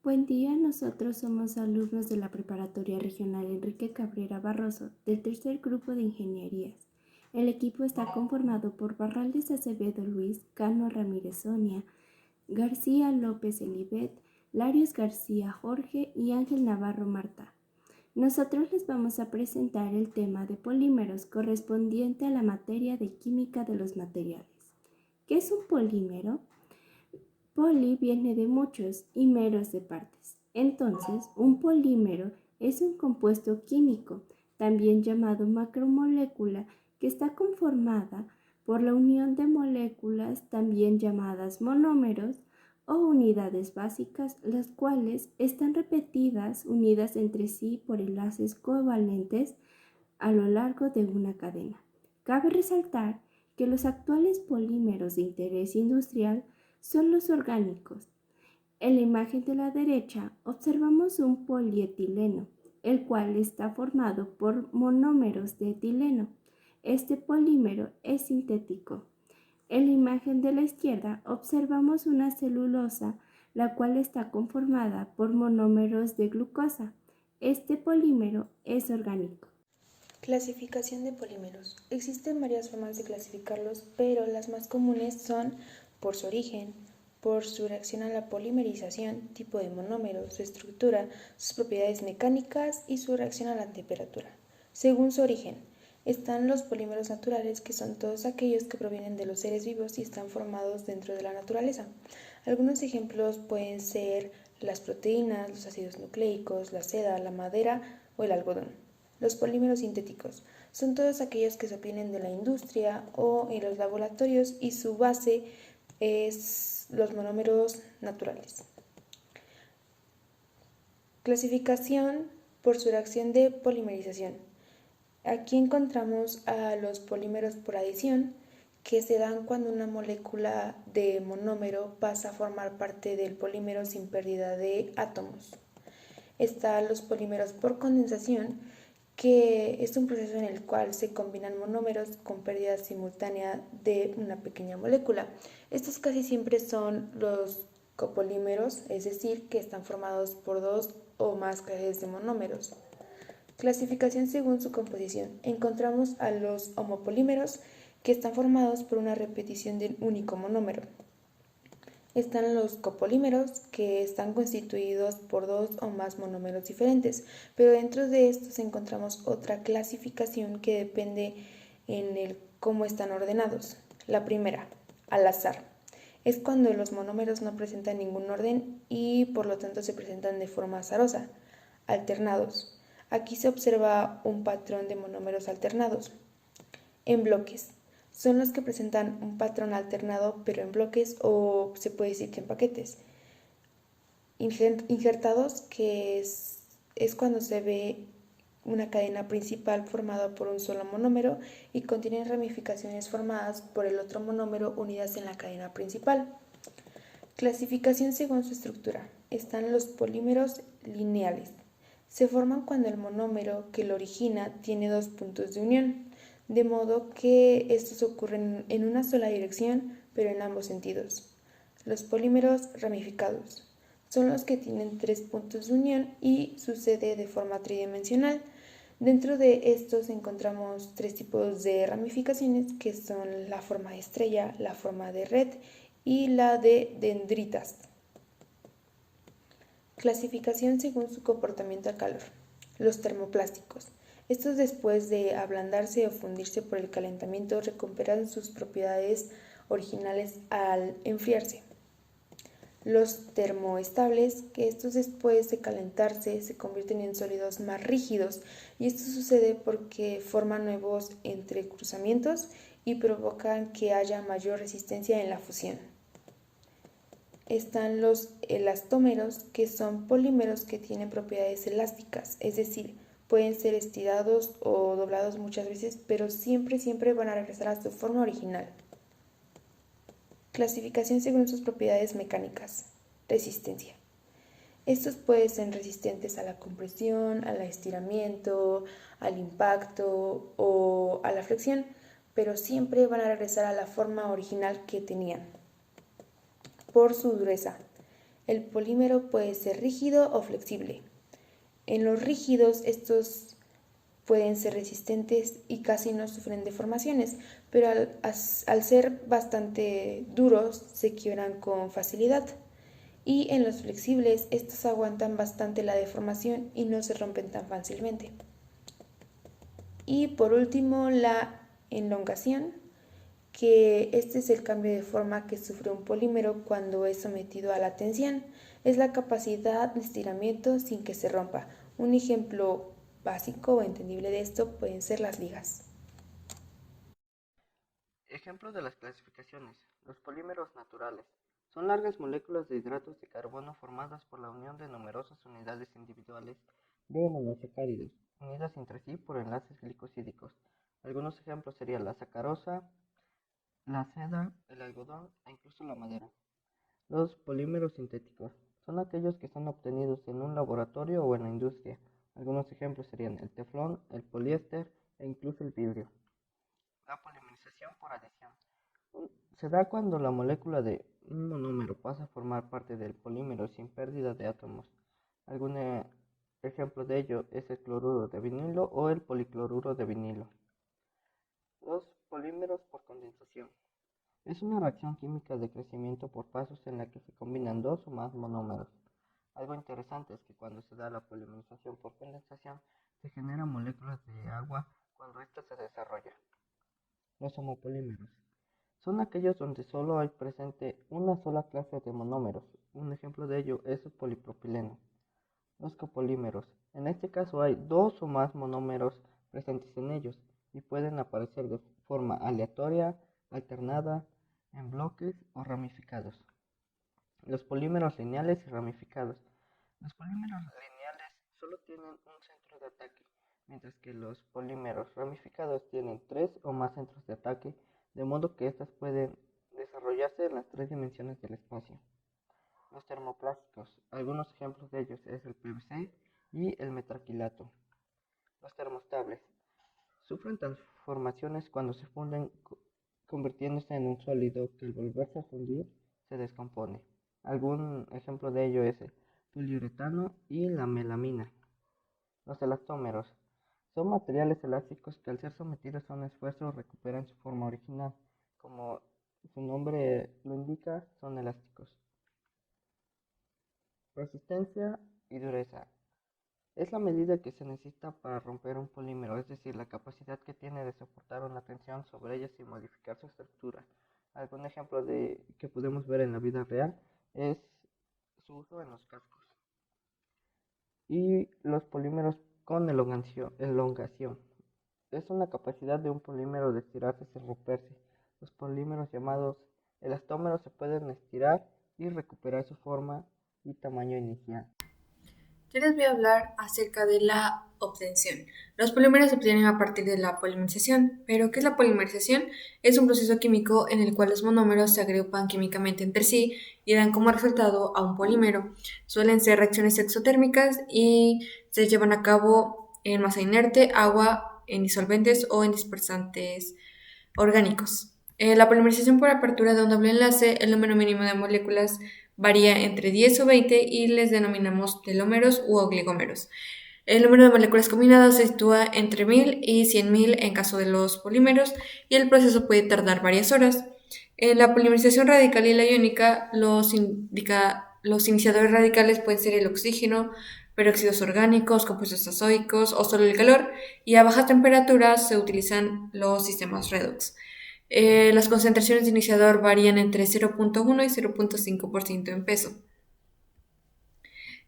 Buen día, nosotros somos alumnos de la Preparatoria Regional Enrique Cabrera Barroso del tercer grupo de Ingenierías. El equipo está conformado por Barraldes Acevedo Luis, Cano Ramírez Sonia, García López Elibet, Larios García Jorge y Ángel Navarro Marta. Nosotros les vamos a presentar el tema de polímeros correspondiente a la materia de química de los materiales. ¿Qué es un polímero? Poli viene de muchos y meros de partes. Entonces, un polímero es un compuesto químico, también llamado macromolécula, que está conformada por la unión de moléculas, también llamadas monómeros o unidades básicas, las cuales están repetidas, unidas entre sí por enlaces covalentes a lo largo de una cadena. Cabe resaltar que los actuales polímeros de interés industrial son los orgánicos. En la imagen de la derecha observamos un polietileno, el cual está formado por monómeros de etileno. Este polímero es sintético. En la imagen de la izquierda observamos una celulosa, la cual está conformada por monómeros de glucosa. Este polímero es orgánico. Clasificación de polímeros. Existen varias formas de clasificarlos, pero las más comunes son por su origen, por su reacción a la polimerización, tipo de monómero, su estructura, sus propiedades mecánicas y su reacción a la temperatura. Según su origen, están los polímeros naturales, que son todos aquellos que provienen de los seres vivos y están formados dentro de la naturaleza. Algunos ejemplos pueden ser las proteínas, los ácidos nucleicos, la seda, la madera o el algodón. Los polímeros sintéticos son todos aquellos que se obtienen de la industria o en los laboratorios y su base es los monómeros naturales. Clasificación por su reacción de polimerización. Aquí encontramos a los polímeros por adición, que se dan cuando una molécula de monómero pasa a formar parte del polímero sin pérdida de átomos. Están los polímeros por condensación, que es un proceso en el cual se combinan monómeros con pérdida simultánea de una pequeña molécula. Estos casi siempre son los copolímeros, es decir, que están formados por dos o más clases de monómeros. Clasificación según su composición. Encontramos a los homopolímeros, que están formados por una repetición del único monómero. Están los copolímeros, que están constituidos por dos o más monómeros diferentes, pero dentro de estos encontramos otra clasificación que depende en el cómo están ordenados. La primera, al azar, es cuando los monómeros no presentan ningún orden y por lo tanto se presentan de forma azarosa. Alternados, aquí se observa un patrón de monómeros alternados. En bloques, son los que presentan un patrón alternado pero en bloques, o se puede decir que en paquetes. Injertados, que es cuando se ve una cadena principal formada por un solo monómero y contienen ramificaciones formadas por el otro monómero unidas en la cadena principal. Clasificación según su estructura. Están los polímeros lineales. Se forman cuando el monómero que lo origina tiene dos puntos de unión, de modo que estos ocurren en una sola dirección, pero en ambos sentidos. Los polímeros ramificados son los que tienen tres puntos de unión y sucede de forma tridimensional. Dentro de estos encontramos tres tipos de ramificaciones, que son la forma de estrella, la forma de red y la de dendritas. Clasificación según su comportamiento al calor. Los termoplásticos. Estos, después de ablandarse o fundirse por el calentamiento, recuperan sus propiedades originales al enfriarse. Los termoestables, que estos, después de calentarse, se convierten en sólidos más rígidos, y esto sucede porque forman nuevos entrecruzamientos y provocan que haya mayor resistencia en la fusión. Están los elastómeros, que son polímeros que tienen propiedades elásticas, es decir, pueden ser estirados o doblados muchas veces, pero siempre van a regresar a su forma original. Clasificación según sus propiedades mecánicas. Resistencia. Estos pueden ser resistentes a la compresión, al estiramiento, al impacto o a la flexión, pero siempre van a regresar a la forma original que tenían. Por su dureza. El polímero puede ser rígido o flexible. En los rígidos, estos pueden ser resistentes y casi no sufren deformaciones, pero al ser bastante duros se quiebran con facilidad. Y en los flexibles, estos aguantan bastante la deformación y no se rompen tan fácilmente. Y por último, la elongación, que este es el cambio de forma que sufre un polímero cuando es sometido a la tensión. Es la capacidad de estiramiento sin que se rompa. Un ejemplo básico o entendible de esto pueden ser las ligas. Ejemplo de las clasificaciones. Los polímeros naturales. Son largas moléculas de hidratos de carbono formadas por la unión de numerosas unidades individuales de monosacáridos, unidas entre sí por enlaces glicosídicos. Algunos ejemplos serían la sacarosa, la seda, el algodón e incluso la madera. Los polímeros sintéticos son aquellos que son obtenidos en un laboratorio o en la industria. Algunos ejemplos serían el teflón, el poliéster e incluso el vidrio. La polimerización por adición se da cuando la molécula de un monómero pasa a formar parte del polímero sin pérdida de átomos. Algún ejemplo de ello es el cloruro de vinilo o el policloruro de vinilo. Los polímeros por condensación. Es una reacción química de crecimiento por pasos en la que se combinan dos o más monómeros. Algo interesante es que cuando se da la polimerización por condensación, se generan moléculas de agua cuando ésta se desarrolla. Los homopolímeros son aquellos donde solo hay presente una sola clase de monómeros. Un ejemplo de ello es el polipropileno. Los copolímeros. En este caso hay dos o más monómeros presentes en ellos y pueden aparecer de forma aleatoria, alternada, en bloques o ramificados. Los polímeros lineales y ramificados. Los polímeros lineales solo tienen un centro de ataque, mientras que los polímeros ramificados tienen tres o más centros de ataque, de modo que éstas pueden desarrollarse en las tres dimensiones del espacio. Los termoplásticos. Algunos ejemplos de ellos es el PVC y el metacrilato. Los termoestables. Sufren transformaciones cuando se funden, convirtiéndose en un sólido que al volverse a fundir se descompone. Algún ejemplo de ello es el poliuretano y la melamina. Los elastómeros son materiales elásticos que al ser sometidos a un esfuerzo recuperan su forma original. Como su nombre lo indica, son elásticos. Resistencia y dureza. Es la medida que se necesita para romper un polímero, es decir, la capacidad que tiene de soportar una tensión sobre ella sin modificar su estructura. Algún ejemplo que podemos ver en la vida real es su uso en los cascos. Y los polímeros con elongación. Es una capacidad de un polímero de estirarse sin romperse. Los polímeros llamados elastómeros se pueden estirar y recuperar su forma y tamaño inicial. Yo les voy a hablar acerca de la obtención. Los polímeros se obtienen a partir de la polimerización. ¿Pero qué es la polimerización? Es un proceso químico en el cual los monómeros se agrupan químicamente entre sí y dan como resultado a un polímero. Suelen ser reacciones exotérmicas y se llevan a cabo en masa inerte, agua, en disolventes o en dispersantes orgánicos. La polimerización por apertura de un doble enlace, el número mínimo de moléculas varía entre 10 o 20 y les denominamos telómeros u oligómeros. El número de moléculas combinadas se sitúa entre 1000 y 100.000 en caso de los polímeros y el proceso puede tardar varias horas. En la polimerización radical y la iónica, los iniciadores radicales pueden ser el oxígeno, peróxidos orgánicos, compuestos azoicos o solo el calor, y a bajas temperaturas se utilizan los sistemas redox. Las concentraciones de iniciador varían entre 0.1 y 0.5% en peso.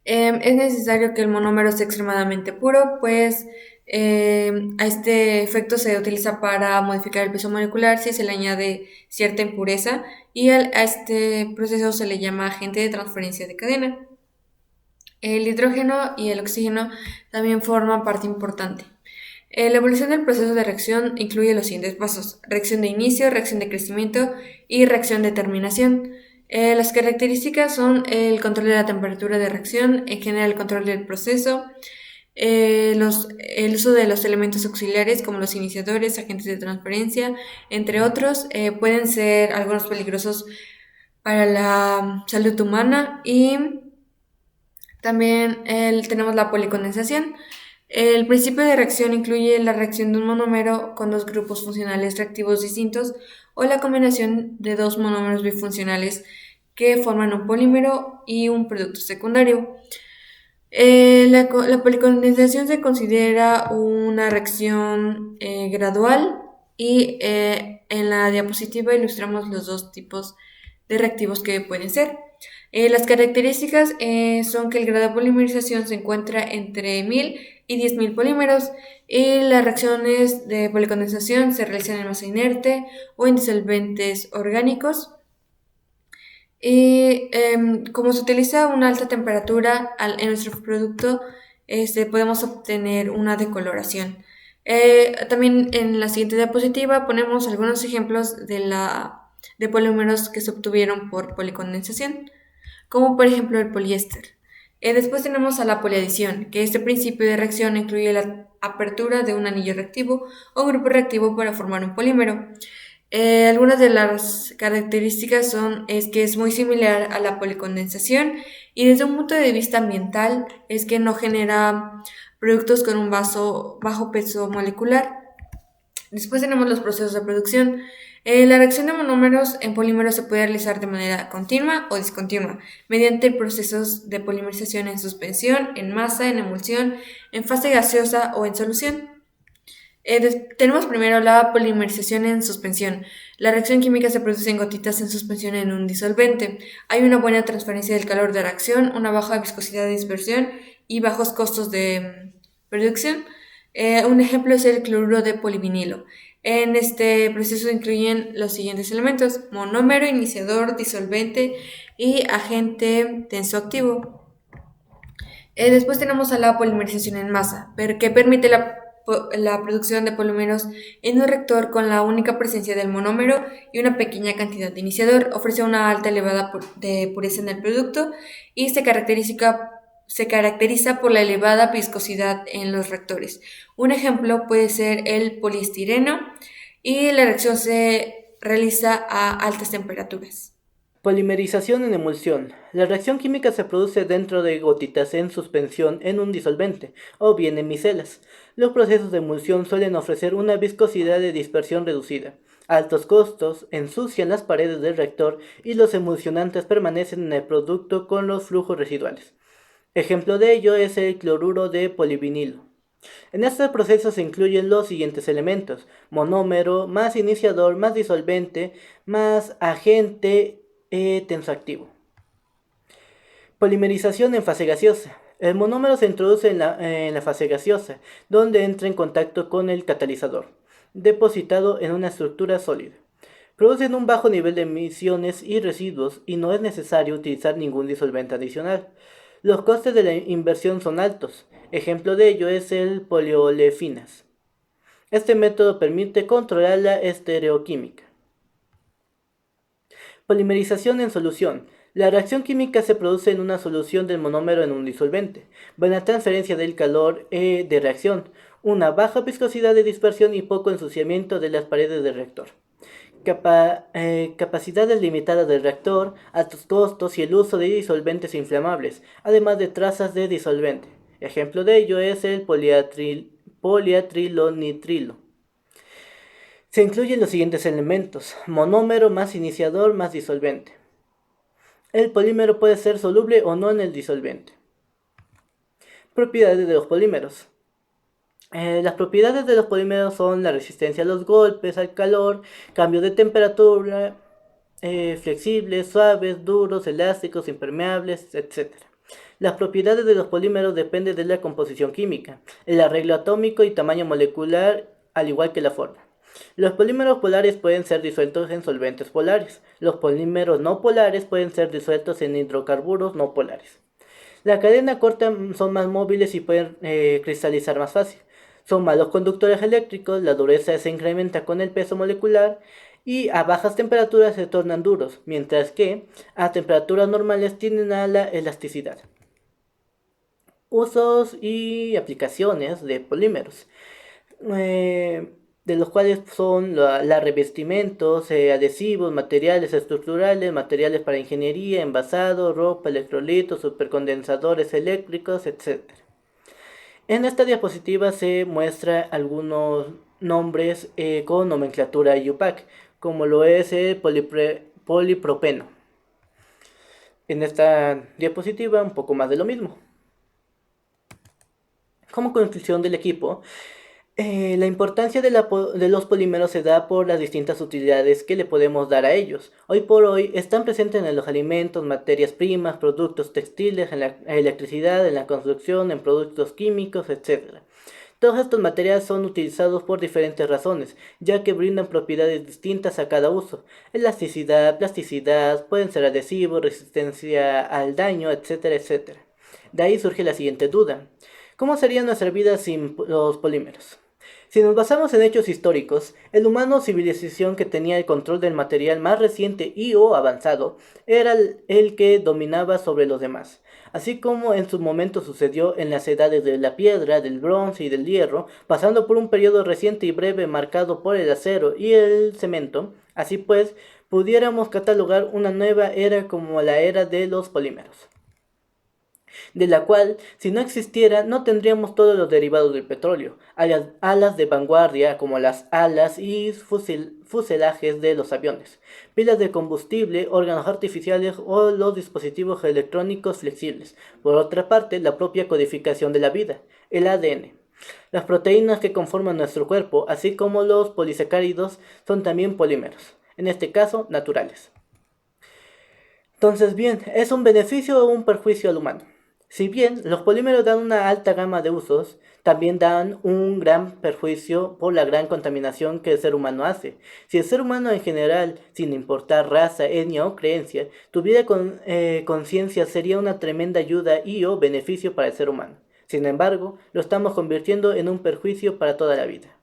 Es necesario que el monómero esté extremadamente puro, pues a este efecto se utiliza para modificar el peso molecular si se le añade cierta impureza y a este proceso se le llama agente de transferencia de cadena. El hidrógeno y el oxígeno también forman parte importante. La evolución del proceso de reacción incluye los siguientes pasos: reacción de inicio, reacción de crecimiento y reacción de terminación. Las características son el control de la temperatura de reacción, en general el control del proceso, el uso de los elementos auxiliares como los iniciadores, agentes de transferencia, entre otros. Pueden ser algunos peligrosos para la salud humana. Y también tenemos la policondensación. El principio de reacción incluye la reacción de un monómero con dos grupos funcionales reactivos distintos o la combinación de dos monómeros bifuncionales que forman un polímero y un producto secundario. La policondensación se considera una reacción gradual y en la diapositiva ilustramos los dos tipos de reactivos que pueden ser. Las características son que el grado de polimerización se encuentra entre 1000 y 10.000 polímeros y las reacciones de policondensación se realizan en masa inerte o en disolventes orgánicos. Y como se utiliza una alta temperatura en nuestro producto, podemos obtener una decoloración. También en la siguiente diapositiva ponemos algunos ejemplos de polímeros que se obtuvieron por policondensación, como por ejemplo el poliéster. Después tenemos a la poliadición, que este principio de reacción incluye la apertura de un anillo reactivo o grupo reactivo para formar un polímero. Algunas de las características es que es muy similar a la policondensación y desde un punto de vista ambiental es que no genera productos con un bajo peso molecular. Después tenemos los procesos de producción. La reacción de monómeros en polímeros se puede realizar de manera continua o discontinua, mediante procesos de polimerización en suspensión, en masa, en emulsión, en fase gaseosa o en solución. Tenemos primero la polimerización en suspensión. La reacción química se produce en gotitas en suspensión en un disolvente. Hay una buena transferencia del calor de reacción, una baja viscosidad de dispersión y bajos costos de producción. Un ejemplo es el cloruro de polivinilo. En este proceso incluyen los siguientes elementos: monómero, iniciador, disolvente y agente tensoactivo. Después tenemos a la polimerización en masa, que permite la producción de polímeros en un reactor con la única presencia del monómero y una pequeña cantidad de iniciador. Ofrece una alta elevada de pureza en el producto y se caracteriza por la elevada viscosidad en los reactores. Un ejemplo puede ser el poliestireno y la reacción se realiza a altas temperaturas. Polimerización en emulsión. La reacción química se produce dentro de gotitas en suspensión en un disolvente o bien en micelas. Los procesos de emulsión suelen ofrecer una viscosidad de dispersión reducida. Altos costos ensucian las paredes del reactor y los emulsionantes permanecen en el producto con los flujos residuales. Ejemplo de ello es el cloruro de polivinilo. En este proceso se incluyen los siguientes elementos: monómero, más iniciador, más disolvente, más agente tensoactivo. Polimerización en fase gaseosa. El monómero se introduce en la fase gaseosa, donde entra en contacto con el catalizador, depositado en una estructura sólida. Producen un bajo nivel de emisiones y residuos y no es necesario utilizar ningún disolvente adicional. Los costes de la inversión son altos. Ejemplo de ello es el poliolefinas. Este método permite controlar la estereoquímica. Polimerización en solución. La reacción química se produce en una solución del monómero en un disolvente. Buena transferencia del calor de reacción, una baja viscosidad de dispersión y poco ensuciamiento de las paredes del reactor. Capacidades limitadas del reactor, altos costos y el uso de disolventes inflamables, además de trazas de disolvente. Ejemplo de ello es el poliatrilonitrilo. Se incluyen los siguientes elementos: monómero más iniciador más disolvente. El polímero puede ser soluble o no en el disolvente. Propiedades de los polímeros. Las propiedades de los polímeros son la resistencia a los golpes, al calor, cambio de temperatura, flexibles, suaves, duros, elásticos, impermeables, etc. Las propiedades de los polímeros dependen de la composición química, el arreglo atómico y tamaño molecular, al igual que la forma. Los polímeros polares pueden ser disueltos en solventes polares. Los polímeros no polares pueden ser disueltos en hidrocarburos no polares. La cadena corta son más móviles y pueden cristalizar más fácil. Son malos conductores eléctricos, la dureza se incrementa con el peso molecular y a bajas temperaturas se tornan duros, mientras que a temperaturas normales tienden a la elasticidad. Usos y aplicaciones de polímeros. de los cuales son la revestimientos, adhesivos, materiales estructurales, materiales para ingeniería, envasado, ropa, electrolitos, supercondensadores eléctricos, etc. En esta diapositiva se muestra algunos nombres con nomenclatura IUPAC, como lo es el polipropeno. En esta diapositiva un poco más de lo mismo. Como conclusión del equipo, la importancia de los polímeros se da por las distintas utilidades que le podemos dar a ellos. Hoy por hoy están presentes en los alimentos, materias primas, productos textiles, en la electricidad, en la construcción, en productos químicos, etc. Todos estos materiales son utilizados por diferentes razones, ya que brindan propiedades distintas a cada uso. Elasticidad, plasticidad, pueden ser adhesivos, resistencia al daño, etcétera, etcétera. De ahí surge la siguiente duda. ¿Cómo sería nuestra vida sin los polímeros? Si nos basamos en hechos históricos, el humano civilización que tenía el control del material más reciente y o avanzado era el que dominaba sobre los demás. Así como en su momento sucedió en las edades de la piedra, del bronce y del hierro, pasando por un periodo reciente y breve marcado por el acero y el cemento, así pues, pudiéramos catalogar una nueva era como la era de los polímeros, de la cual, si no existiera, no tendríamos todos los derivados del petróleo, alas de vanguardia como las alas y fuselajes de los aviones, pilas de combustible, órganos artificiales o los dispositivos electrónicos flexibles. Por otra parte, la propia codificación de la vida, el ADN. Las proteínas que conforman nuestro cuerpo, así como los polisacáridos, son también polímeros, en este caso naturales. Entonces bien, ¿es un beneficio o un perjuicio al humano? Si bien los polímeros dan una alta gama de usos, también dan un gran perjuicio por la gran contaminación que el ser humano hace. Si el ser humano en general, sin importar raza, etnia o creencia, tuviera conciencia, sería una tremenda ayuda y o beneficio para el ser humano. Sin embargo, lo estamos convirtiendo en un perjuicio para toda la vida.